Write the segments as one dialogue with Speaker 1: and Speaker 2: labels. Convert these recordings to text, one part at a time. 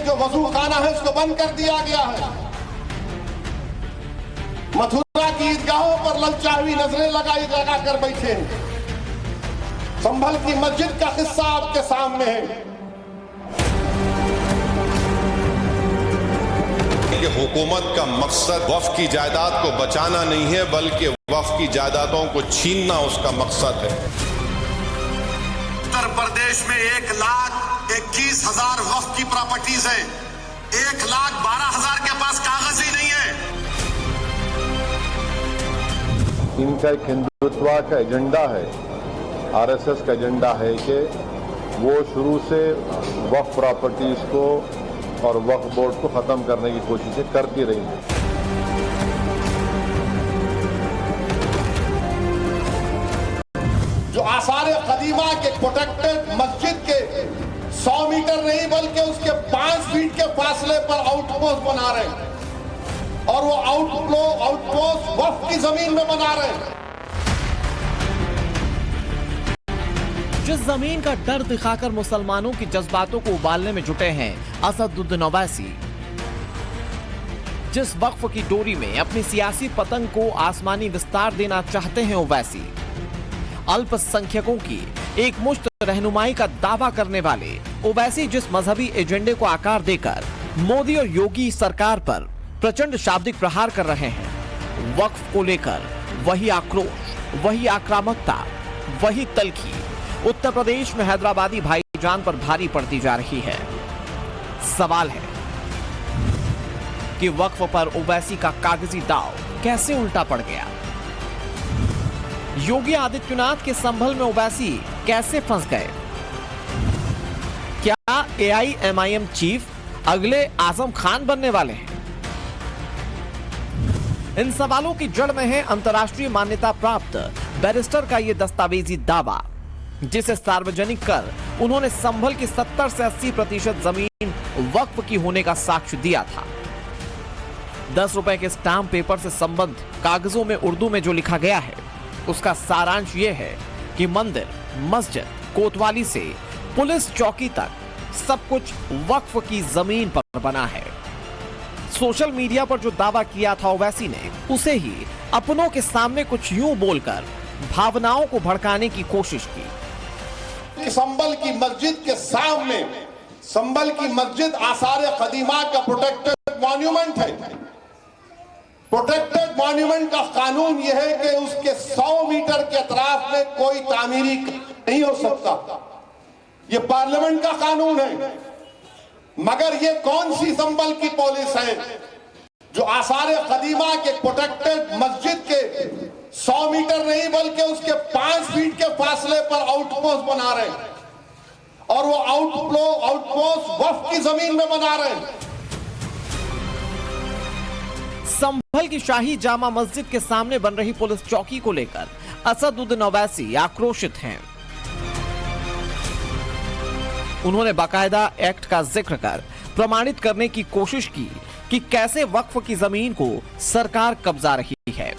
Speaker 1: जो वजू खाना है उसको बंद कर दिया गया है। मथुरा की ईदगाहों पर ललचावी नजरें लगा कर बैठे हैं। संभल की मस्जिद का किस्सा आपके सामने है
Speaker 2: कि हुकूमत का मकसद वक्फ की जायदाद को बचाना नहीं है, बल्कि वक्फ की जायदादों को छीनना उसका मकसद है।
Speaker 1: उत्तर प्रदेश में 1,21,000 वक्फ की प्रॉपर्टीज है। 1,12,000 के पास कागज ही नहीं है।
Speaker 3: इनका एक हिंदुत्व का एजेंडा है, आरएसएस का एजेंडा है कि वो शुरू से वक्फ प्रॉपर्टीज को और वक्फ बोर्ड को खत्म करने की कोशिशें करती रही हैं।
Speaker 1: जो आसार कदीमा के प्रोटेक्टेड मस्जिद के 100 मीटर नहीं बल्कि उसके 5 फीट के फासले पर आउटपोस्ट बना रहे हैं और वो आउटपोस्ट वक्फ की जमीन में बना रहे हैं।
Speaker 4: जिस जमीन का डर दिखाकर मुसलमानों की जज्बातों को उबालने में जुटे हैं असदुद्दीन ओवैसी, जिस वक्फ की डोरी में अपनी सियासी पतंग को आसमानी विस्तार देना चाहते हैं ओवैसी, अल्पसंख्यकों की एक मुश्त रहनुमाई का दावा करने वाले ओवैसी जिस मजहबी एजेंडे को आकार देकर मोदी और योगी सरकार पर प्रचंड शाब्दिक प्रहार कर रहे हैं, वक्फ को लेकर वही आक्रोश, वही आक्रामकता, वही तलखी उत्तर प्रदेश में हैदराबादी भाईजान पर भारी पड़ती जा रही है। सवाल है कि वक्फ पर ओवैसी का कागजी दांव कैसे उल्टा पड़ गया? योगी आदित्यनाथ के संभल में ओवैसी कैसे फंस गए? क्या एआईएमआईएम चीफ अगले आजम खान बनने वाले हैं? इन सवालों की जड़ में है अंतर्राष्ट्रीय मान्यता प्राप्त बैरिस्टर का यह दस्तावेजी दावा, जिसे सार्वजनिक कर उन्होंने संभल की 70 से 80% जमीन वक्फ की होने का साक्ष्य दिया था। 10 रुपए के स्टाम्प पेपर से संबंध कागजों में उर्दू में जो लिखा गया है, उसका सारांश यह है कि मंदिर, मस्जिद, कोतवाली से पुलिस चौकी तक सब कुछ वक्फ की जमीन पर बना है। सोशल मीडिया पर जो दावा किया था ओवैसी ने, उसे ही अपनों के सामने कुछ यूं बोलकर भावनाओं को भड़काने की कोशिश की।
Speaker 1: संभल की मस्जिद के सामने, संभल की मस्जिद आसार कदीमा का प्रोटेक्टेड मॉन्यूमेंट है। प्रोटेक्टेड मॉन्यूमेंट का कानून यह है कि उसके 100 मीटर के अतराफ में कोई तामीरी नहीं हो सकता। यह पार्लियामेंट का कानून है। मगर यह कौन सी संभल की पुलिस है जो आसार कदीमा के प्रोटेक्टेड मस्जिद के 100 मीटर नहीं बल्कि उसके 5 फीट के फासले पर आउटपोस्ट बना रहे हैं और वो आउटपोस्ट वक्फ की जमीन में बना रहे हैं।
Speaker 4: संभल की शाही जामा मस्जिद के सामने बन रही पुलिस चौकी को लेकर असदुद्दीन ओवैसी आक्रोशित हैं। उन्होंने बाकायदा एक्ट का जिक्र कर प्रमाणित करने की कोशिश की कि कैसे वक्फ की जमीन को सरकार कब्जा रही है।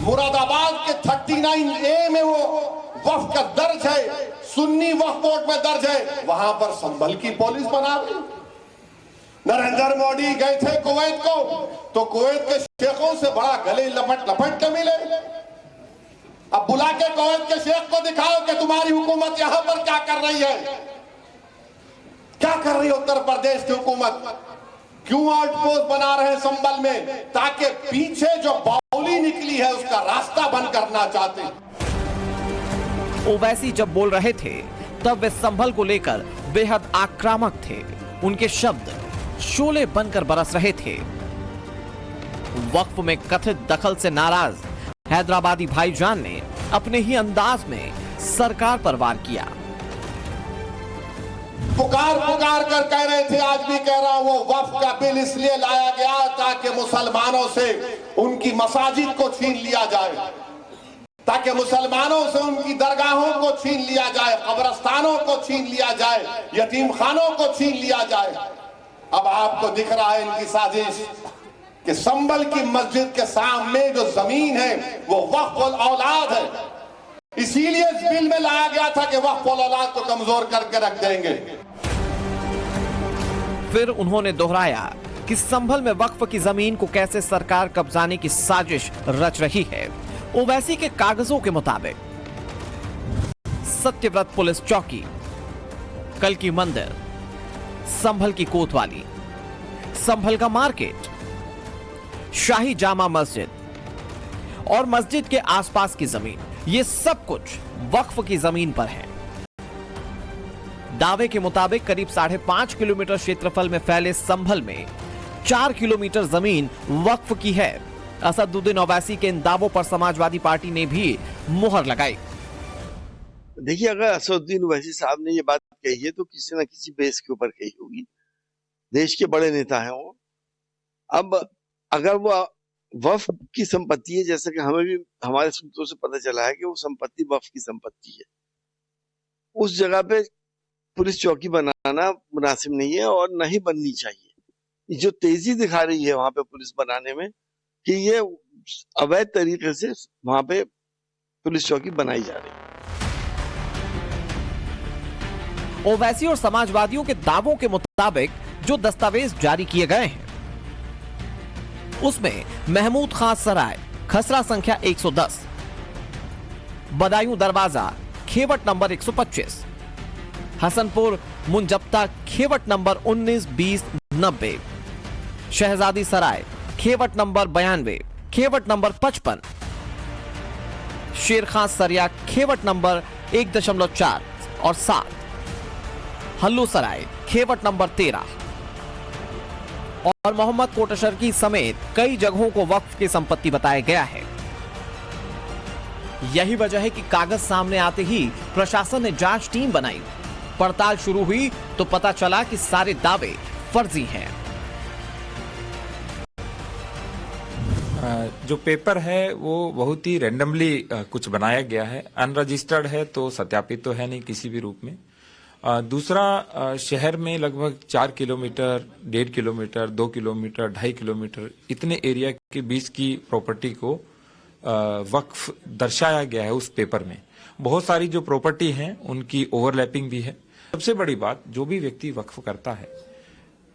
Speaker 1: मुरादाबाद के 39A में वो वक्फ का दर्ज है, सुन्नी वक्फ बोर्ड में दर्ज है, वहां पर संभल की पुलिस बना गई। नरेंद्र मोदी गए थे कुवैत को, तो कुवैत के शेखों से बड़ा गले लपट के मिले। अब बुला के कुवैत के शेख को दिखाओ कि तुम्हारी हुकूमत यहां पर क्या कर रही है, क्या कर रही है उत्तर प्रदेश की हुकूमत, क्यों आउटपोस्ट बना रहे हैं संभल में, ताकि पीछे जो बाउली निकली है उसका रास्ता बंद करना चाहते हैं।
Speaker 4: ओवैसी जब बोल रहे थे तब वे संभल को लेकर बेहद आक्रामक थे। उनके शब्द शोले बनकर बरस रहे थे। वक्फ में कथित दखल से नाराज हैदराबादी भाईजान ने अपने ही अंदाज में सरकार पर वार किया।
Speaker 1: पुकार कर कह रहे थे, आज भी कह रहा हूं, वो वक्फ का बिल इसलिए लाया गया ताकि मुसलमानों से उनकी मसाजिद को छीन लिया जाए, ताकि मुसलमानों से उनकी दरगाहों को छीन लिया जाए, कब्रस्तानों को छीन लिया जाए, यतीम खानों को छीन लिया जाए। अब आपको दिख रहा है इनकी साजिश कि संभल की मस्जिद के सामने जो जमीन है वो वक्फ औलाद है, इसीलिए इस बिल में लाया गया था कि वक्फ औलाद को कमजोर करके रख देंगे।
Speaker 4: फिर उन्होंने दोहराया कि संभल में वक्फ की जमीन को कैसे सरकार कब्जाने की साजिश रच रही है। ओवैसी के कागजों के मुताबिक सत्यव्रत पुलिस चौकी, कल्की मंदिर, संभल की कोतवाली, संभल का मार्केट, शाही जामा मस्जिद और मस्जिद के आसपास की जमीन, ये सब कुछ वक्फ की जमीन पर है। दावे के मुताबिक करीब 5.5 किलोमीटर क्षेत्रफल में फैले संभल में 4 किलोमीटर जमीन वक्फ की है। असदुद्दीन ओवैसी के इन दावों पर समाजवादी पार्टी ने भी मुहर लगाई।
Speaker 5: देखिए, अगर असदुद्दीन ओवैसी साहब ने ये बात कही है तो किसी न किसी बेस के ऊपर कही होगी। देश के बड़े नेता हैं वो। अब अगर वो वक्फ की संपत्ति है, जैसा कि हमें भी हमारे सूत्रों से पता चला है कि वो संपत्ति वक्फ की संपत्ति है, उस जगह पे पुलिस चौकी बनाना मुनासिब नहीं है और न ही बननी चाहिए। जो तेजी दिखा रही है वहां पे पुलिस बनाने में कि ये अवैध तरीके से वहां पे पुलिस चौकी बनाई जा रही है।
Speaker 4: ओवैसी और समाजवादियों के दावों के मुताबिक जो दस्तावेज जारी किए गए हैं उसमें महमूद खां सराय, खसरा संख्या 110, बदायूं दरवाजा, खेवट नंबर 125, हसनपुर मुंजप्ता, खेवट नंबर 19, 20, 90, शहजादी सराय, खेवट नंबर 92, खेवट नंबर 55, शेर खां सरिया, खेवट नंबर 1.4 और 7, हल्लू सराय, खेवट नंबर 13 और मोहम्मद कोटशरकी समेत कई जगहों को वक्फ की संपत्ति बताया गया है। यही वजह है कि कागज सामने आते ही प्रशासन ने जांच टीम बनाई। पड़ताल शुरू हुई तो पता चला कि सारे दावे फर्जी हैं।
Speaker 6: जो पेपर है वो बहुत ही रैंडमली कुछ बनाया गया है, अनरजिस्टर्ड है तो सत्यापित तो है नहीं किसी भी रूप में। दूसरा, शहर में लगभग 4 किलोमीटर, 1.5 किलोमीटर, 2 किलोमीटर, 2.5 किलोमीटर इतने एरिया के बीच की प्रॉपर्टी को वक्फ दर्शाया गया है उस पेपर में। बहुत सारी जो प्रॉपर्टी हैं उनकी ओवरलैपिंग भी है। सबसे बड़ी बात, जो भी व्यक्ति वक्फ करता है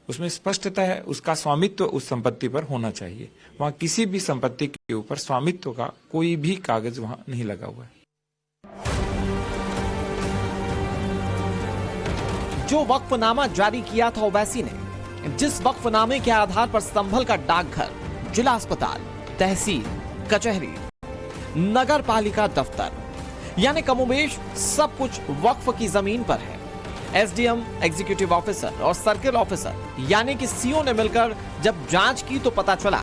Speaker 6: उसमें स्पष्टता है उसका स्वामित्व उस संपत्ति पर होना चाहिए। वहां किसी भी संपत्ति के ऊपर स्वामित्व का कोई भी कागज वहां नहीं लगा हुआ है।
Speaker 4: जो वक्फनामा जारी किया था ओवैसी ने, जिस वक्फनामे के आधार पर संभल का डाकघर, जिला अस्पताल, तहसील, कचहरी, नगर पालिका दफ्तर यानी कमोबेश सब कुछ वक्फ की जमीन पर है। एसडीएम, एग्जीक्यूटिव ऑफिसर और सर्किल ऑफिसर यानी कि सीओ ने मिलकर जब जांच की तो पता चला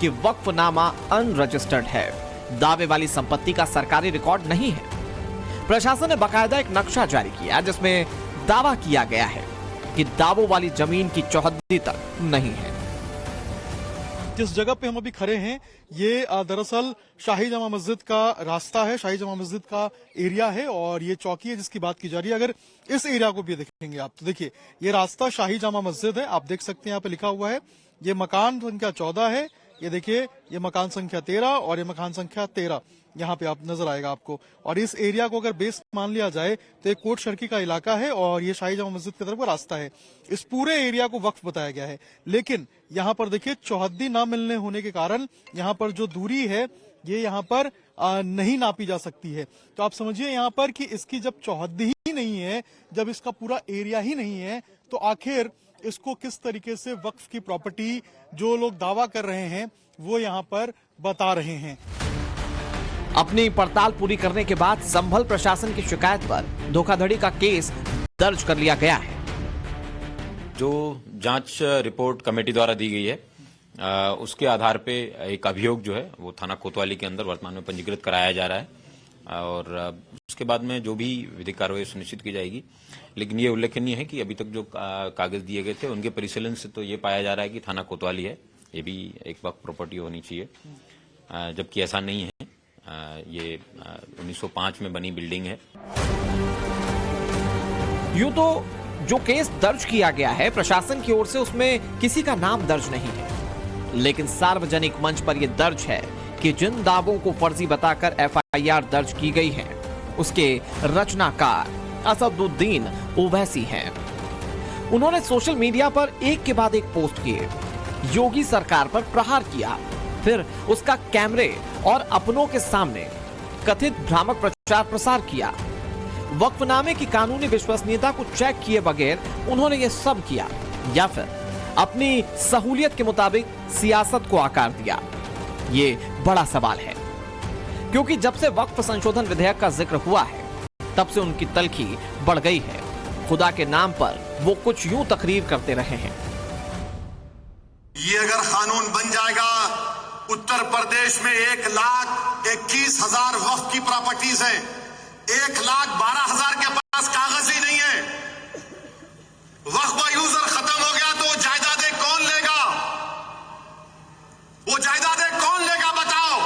Speaker 4: कि वक्फनामा अनरजिस्टर्ड है। दावे वाली संपत्ति का सरकारी रिकॉर्ड नहीं है। प्रशासन ने बाकायदा एक नक्शा जारी किया जिसमें दावा किया गया है कि दावों वाली जमीन की चौहद्दी तक नहीं है।
Speaker 7: जिस जगह पे हम अभी खड़े हैं ये दरअसल शाही जामा मस्जिद का रास्ता है, शाही जामा मस्जिद का एरिया है और ये चौकी है जिसकी बात की जा रही है। अगर इस एरिया को भी देखेंगे आप तो देखिए ये रास्ता शाही जामा मस्जिद है, आप देख सकते हैं यहाँ पे लिखा हुआ है। ये मकान संख्या 14 है, ये देखिए ये मकान संख्या 13 और ये मकान संख्या 13 यहाँ पे आप नजर आएगा आपको। और इस एरिया को अगर बेस मान लिया जाए तो एक कोट शर्की का इलाका है और ये शाही जामा मस्जिद की तरफ का रास्ता है। इस पूरे एरिया को वक्फ बताया गया है, लेकिन यहाँ पर देखिए चौहद्दी ना मिलने होने के कारण यहाँ पर जो दूरी है ये यहाँ पर नहीं नापी जा सकती है। तो आप समझिए यहाँ पर कि इसकी जब चौहद्दी ही नहीं है, जब इसका पूरा एरिया ही नहीं है, तो आखिर इसको किस तरीके से वक्फ की प्रॉपर्टी जो लोग दावा कर रहे हैं वो यहाँ पर बता रहे हैं।
Speaker 4: अपनी पड़ताल पूरी करने के बाद संभल प्रशासन की शिकायत पर धोखाधड़ी का केस दर्ज कर लिया गया है।
Speaker 8: जो जांच रिपोर्ट कमेटी द्वारा दी गई है उसके आधार पे एक अभियोग जो है वो थाना कोतवाली के अंदर वर्तमान में पंजीकृत कराया जा रहा है और उसके बाद में जो भी विधिक कार्रवाई सुनिश्चित की जाएगी। लेकिन ये उल्लेखनीय है कि अभी तक जो कागज दिए गए थे उनके परिशीलन से तो ये पाया जा रहा है कि थाना कोतवाली है, ये भी एक वक्फ प्रॉपर्टी होनी चाहिए, जबकि ऐसा नहीं है। ये 1905 में बनी बिल्डिंग है।
Speaker 4: यूं तो जो केस दर्ज किया गया है प्रशासन की ओर से उसमें किसी का नाम दर्ज नहीं है, लेकिन सार्वजनिक मंच पर यह दर्ज है कि जिन दावों को फर्जी बताकर एफआईआर दर्ज की गई है उसके रचनाकार असदुद्दीन ओवैसी हैं। उन्होंने सोशल मीडिया पर एक के बाद एक पोस्ट किए, योगी सरकार पर प्रहार किया, फिर उसका कैमरे और अपनों के सामने कथित भ्रामक प्रचार प्रसार किया। वक्फनामे की कानूनी विश्वसनीयता को चेक किए बगैर उन्होंने ये सब किया, या फिर अपनी सहूलियत के मुताबिक सियासत को आकार दिया। ये बड़ा सवाल है, क्योंकि जब से वक्फ संशोधन विधेयक का जिक्र हुआ है तब से उनकी तलखी बढ़ गई है। खुदा के नाम पर वो कुछ यूं तकरीर करते रहे हैं।
Speaker 9: ये अगर कानून बन जाएगा, उत्तर प्रदेश में 1,21,000 वक्फ की प्रॉपर्टीज हैं, 1,12,000 के पास कागज ही नहीं है। वक्फ यूजर खत्म हो गया तो जायदादें कौन लेगा? वो जायदादें कौन लेगा बताओ?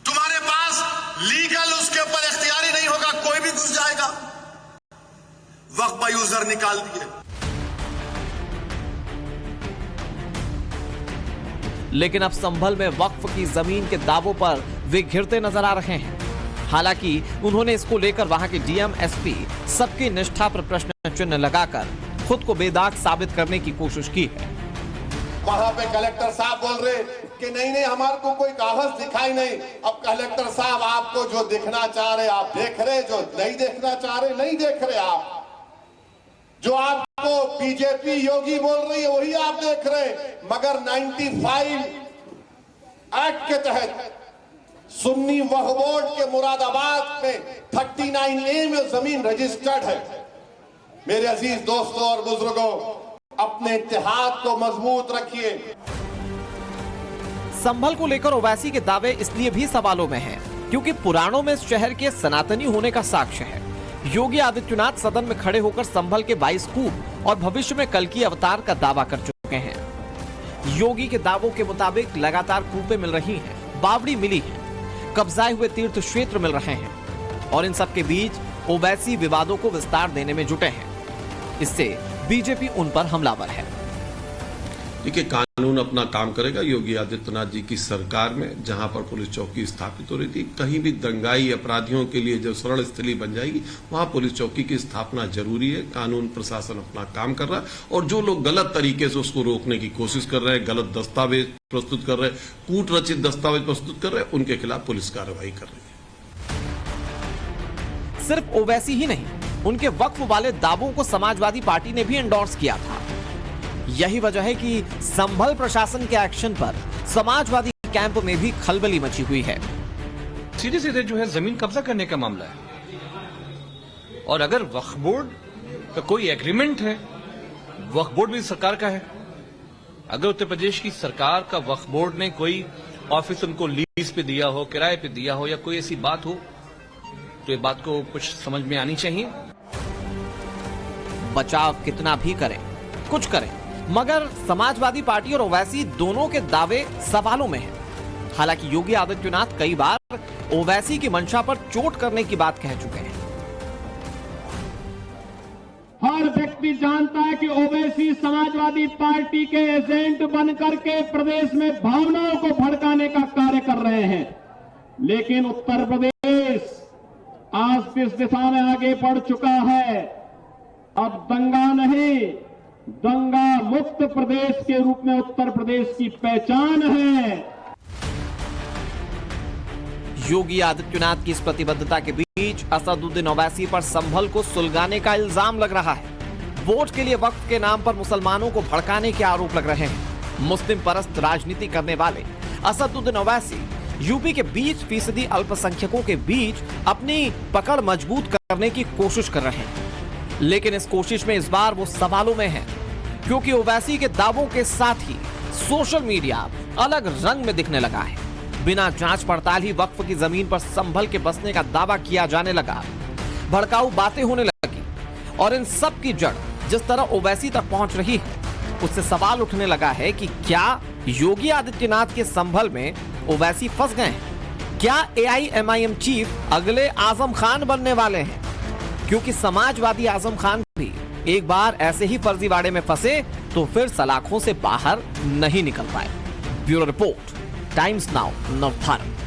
Speaker 9: तुम्हारे पास लीगल उसके ऊपर इख्तियारी नहीं होगा, कोई भी घुस जाएगा। वक्फ यूजर निकाल दिए।
Speaker 4: लेकिन अब संभल में वक्फ की जमीन के दावों पर वे घिरते नजर आ रहे हैं। हालांकि उन्होंने इसको लेकर वहां के डीएम एसपी सबकी निष्ठा पर प्रश्न चिन्ह लगाकर खुद को बेदाग साबित करने की कोशिश की है।
Speaker 1: वहां पे कलेक्टर साहब बोल रहे कि नहीं हमारे को कोई कागज दिखाई नहीं। अब कलेक्टर साहब आपको जो दिखना चाह रहे आप देख रहे, जो नहीं देखना चाह रहे नहीं देख रहे। आप जो आपको बीजेपी योगी बोल रही है वही आप देख रहे। मगर 95 एक्ट के तहत सुन्नी वक्फ बोर्ड के मुरादाबाद में 39A में जमीन रजिस्टर्ड है। मेरे अजीज दोस्तों और बुजुर्गों, अपने इत्तेहाद को मजबूत रखिए।
Speaker 4: संभल को लेकर ओवैसी के दावे इसलिए भी सवालों में हैं, क्योंकि पुराणों में इस शहर के सनातनी होने का साक्ष्य है। योगी आदित्यनाथ सदन में खड़े होकर संभल के 22 कूप और भविष्य में कल्कि अवतार का दावा कर चुके हैं। योगी के दावों के मुताबिक लगातार कूपें मिल रही हैं, बावड़ी मिली है, कब्जाए हुए तीर्थ क्षेत्र मिल रहे हैं, और इन सब के बीच ओवैसी विवादों को विस्तार देने में जुटे हैं। इससे बीजेपी उन पर हमलावर है।
Speaker 10: देखिए, कानून अपना काम करेगा। योगी आदित्यनाथ जी की सरकार में जहां पर पुलिस चौकी स्थापित हो रही थी, कहीं भी दंगाई अपराधियों के लिए जो शरण स्थली बन जाएगी वहां पुलिस चौकी की स्थापना जरूरी है। कानून प्रशासन अपना काम कर रहा है, और जो लोग गलत तरीके से उसको रोकने की कोशिश कर रहे हैं, गलत दस्तावेज प्रस्तुत कर रहे हैं, कूट रचित दस्तावेज प्रस्तुत कर रहे हैं, उनके खिलाफ पुलिस कार्रवाई कर रही है।
Speaker 4: सिर्फ ओवैसी ही नहीं, उनके वक्फ वाले दावों को समाजवादी पार्टी ने भी एंडोर्स किया था। यही वजह है कि संभल प्रशासन के एक्शन पर समाजवादी कैंप में भी खलबली मची हुई है।
Speaker 11: सीधे सीधे जो है जमीन कब्जा करने का मामला है, और अगर वक्फ बोर्ड का कोई एग्रीमेंट है, वक्फ बोर्ड भी सरकार का है। अगर उत्तर प्रदेश की सरकार का वक्फ बोर्ड ने कोई ऑफिस उनको लीज पे दिया हो, किराए पे दिया हो, या कोई ऐसी बात हो, तो ये बात को कुछ समझ में आनी चाहिए।
Speaker 4: बचाव कितना भी करें, कुछ करें, मगर समाजवादी पार्टी और ओवैसी दोनों के दावे सवालों में हैं। हालांकि योगी आदित्यनाथ कई बार ओवैसी की मंशा पर चोट करने की बात कह चुके हैं।
Speaker 12: हर व्यक्ति जानता है कि ओवैसी समाजवादी पार्टी के एजेंट बनकर के प्रदेश में भावनाओं को भड़काने का कार्य कर रहे हैं, लेकिन उत्तर प्रदेश आज इस दिशा में आगे बढ़ चुका है। अब दंगा नहीं, दंगा मुक्त प्रदेश के रूप में उत्तर प्रदेश की पहचान है।
Speaker 4: योगी आदित्यनाथ की इस प्रतिबद्धता के बीच असदुद्दीन ओवैसी पर संभल को सुलगाने का इल्जाम लग रहा है। वोट के लिए वक्फ के नाम पर मुसलमानों को भड़काने के आरोप लग रहे हैं। मुस्लिम परस्त राजनीति करने वाले असदुद्दीन ओवैसी यूपी के 20% अल्पसंख्यकों के बीच अपनी पकड़ मजबूत करने की कोशिश कर रहे हैं। लेकिन इस कोशिश में इस बार वो सवालों में है, क्योंकि ओवैसी के दावों के साथ ही सोशल मीडिया अलग रंग में दिखने लगा है। बिना जांच पड़ताल ही वक्फ की जमीन पर संभल के बसने का दावा किया जाने लगा, भड़काऊ बातें होने लगी, और इन सब की जड़ जिस तरह ओवैसी तक पहुंच रही है, उससे सवाल उठने लगा है कि क्या योगी आदित्यनाथ के संभल में ओवैसी फंस गए हैं? क्या AIMIM चीफ अगले आजम खान बनने वाले हैं? क्योंकि समाजवादी आजम खान भी एक बार ऐसे ही फर्जीवाड़े में फंसे तो फिर सलाखों से बाहर नहीं निकल पाए। Bureau report, times now, Navbharat.